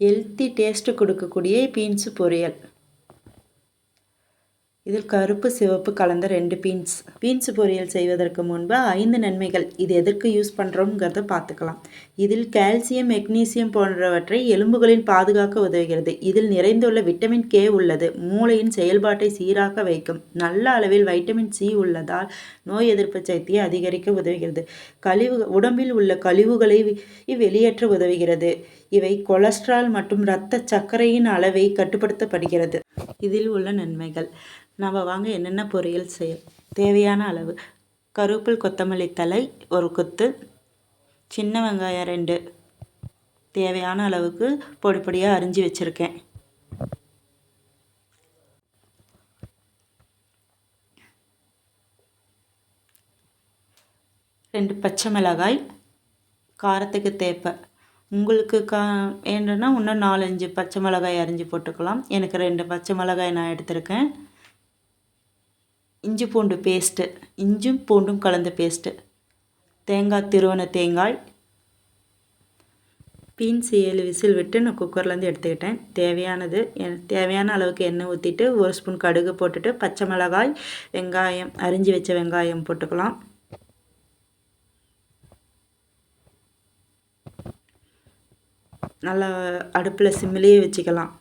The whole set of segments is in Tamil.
ஹெல்த்தி டேஸ்ட்டு கொடுக்கக்கூடிய பீன்ஸு பொரியல். இதில் கருப்பு சிவப்பு கலந்த 2 பீன்ஸ் பொரியல் செய்வதற்கு முன்பு 5 நன்மைகள். இது எதற்கு யூஸ் பண்ணுறோங்கிறத பார்த்துக்கலாம். இதில் கால்சியம், மெக்னீசியம் போன்றவற்றை எலும்புகளின் பாதுகாக்க உதவுகிறது. இதில் நிறைந்துள்ள விட்டமின் கே உள்ளது. மூளையின் செயல்பாட்டை சீராக வைக்கும். நல்ல அளவில் வைட்டமின் சி உள்ளதால் நோய் எதிர்ப்பு சக்தியை அதிகரிக்க உதவுகிறது. உடம்பில் உள்ள கழிவுகளை வெளியேற்ற உதவுகிறது. இவை கொலஸ்ட்ரால் மற்றும் இரத்த சர்க்கரையின் அளவை கட்டுப்படுத்தப்படுகிறது. இதில் உள்ள நன்மைகள். நம்ம வாங்க என்னென்ன பொரியல் செய்ய. தேவையான அளவு கருவேப்பிலை, கொத்தமல்லி தழை 1 கொத்து, சின்ன வெங்காயம் 2, தேவையான அளவுக்கு பொடி பொடியாக அரிஞ்சு வச்சுருக்கேன். ரெண்டு பச்சை மிளகாய் காரத்துக்கு தேவை. உங்களுக்கு வேணுன்னா இன்னும் 4-5 பச்சை மிளகாய் அரிஞ்சு போட்டுக்கலாம். எனக்கு 2 பச்சை மிளகாய் நான் எடுத்திருக்கேன். இஞ்சி பூண்டு பேஸ்ட்டு, இஞ்சும் பூண்டும் கலந்த பேஸ்ட்டு, தேங்காய், திருவன தேங்காய். பீன்ஸ் 7 விசில் விட்டு நான் குக்கர்லேருந்து எடுத்துக்கிட்டேன். தேவையான அளவுக்கு எண்ணெய் ஊற்றிட்டு 1 ஸ்பூன் கடுகு போட்டுட்டு பச்சை மிளகாய், வெங்காயம், அரிஞ்சு வச்ச வெங்காயம் போட்டுக்கலாம். நல்லா அடுப்பில் சிம்மிலேயே வச்சுக்கலாம்.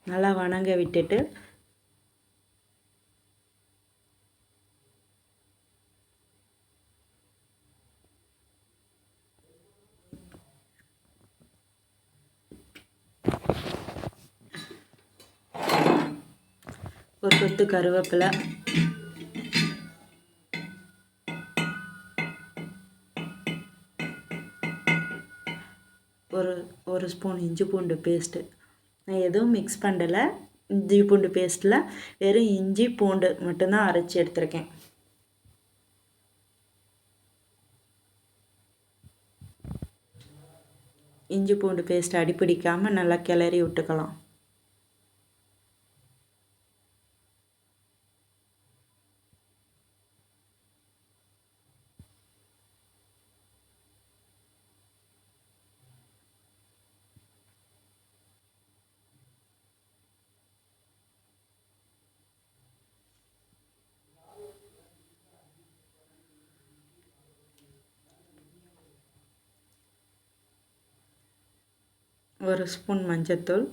நல்லா வணங்க விட்டுட்டு ஒரு கொத்து கருவேப்பிலை, ஒரு ஸ்பூன் இஞ்சி பூண்டு பேஸ்ட்டு. நான் எதுவும் மிக்ஸ் பண்ணலை. இஞ்சி பூண்டு பேஸ்ட்டில் வெறும் இஞ்சி பூண்டு மட்டும்தான் அரைச்சி எடுத்துருக்கேன். இஞ்சி பூண்டு பேஸ்ட் அடிப்பிடிக்காமல் நல்லா கிளறி விட்டுக்கலாம். ஒரு ஸ்பூன் மஞ்சத்தூள்.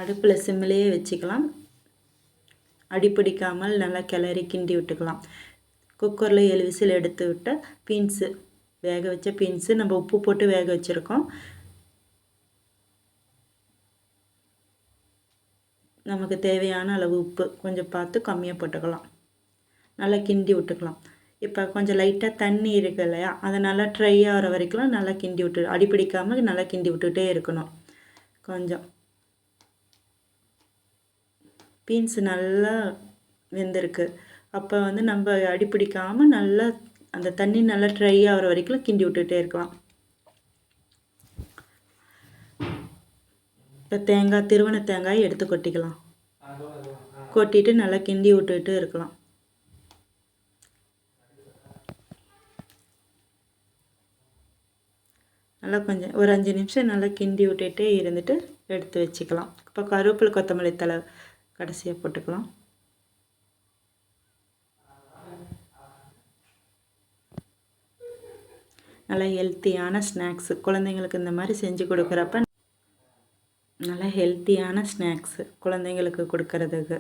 அடுப்பில் சிம்மிலேயே வச்சுக்கலாம். அடிப்பிடிக்காமல் நல்லா கிளறி கிண்டி விட்டுக்கலாம். குக்கரில் 7 விசில் எடுத்து விட்ட பீன்ஸு, வேக வச்ச பீன்ஸு நம்ம உப்பு போட்டு வேக வச்சுருக்கோம். நமக்கு தேவையான அளவு உப்பு கொஞ்சம் பார்த்து கம்மியாக போட்டுக்கலாம். நல்லா கிண்டி விட்டுக்கலாம். இப்போ கொஞ்சம் லைட்டாக தண்ணி இருக்கு இல்லையா, அதை நல்லா ட்ரை ஆகிற வரைக்கும் நல்லா கிண்டி விட்டு, அடிப்பிடிக்காமல் நல்லா கிண்டி விட்டுகிட்டே இருக்கணும். கொஞ்சம் பீன்ஸ் நல்லா வெந்திருக்கு. அப்போ நம்ம அடிப்பிடிக்காமல் நல்லா அந்த தண்ணி நல்லா ட்ரை ஆகிற வரைக்கும் கிண்டி விட்டுகிட்டே இருக்கலாம். இப்போ திருவன தேங்காய் எடுத்து கொட்டிக்கலாம். கொட்டிட்டு நல்லா கிண்டி விட்டுட்டு இருக்கலாம். நல்லா கொஞ்சம் ஒரு 5 நிமிஷம் நல்லா கிண்டி விட்டுட்டே இருந்துட்டு எடுத்து வச்சுக்கலாம். இப்போ கருவேப்பிலை, கொத்தமல்லி தழை கடைசியாக போட்டுக்கலாம். நல்லா ஹெல்த்தியான ஸ்நாக்ஸு குழந்தைங்களுக்கு இந்த மாதிரி செஞ்சு கொடுக்குறப்ப நல்லா ஹெல்த்தியான ஸ்நாக்ஸு குழந்தைங்களுக்கு கொடுக்கறதுக்கு.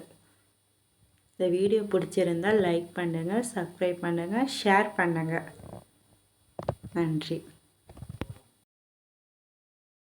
இந்த வீடியோ பிடிச்சிருந்தால் லைக் பண்ணுங்கள், சப்ஸ்கிரைப் பண்ணுங்கள், ஷேர் பண்ணுங்கள். நன்றி.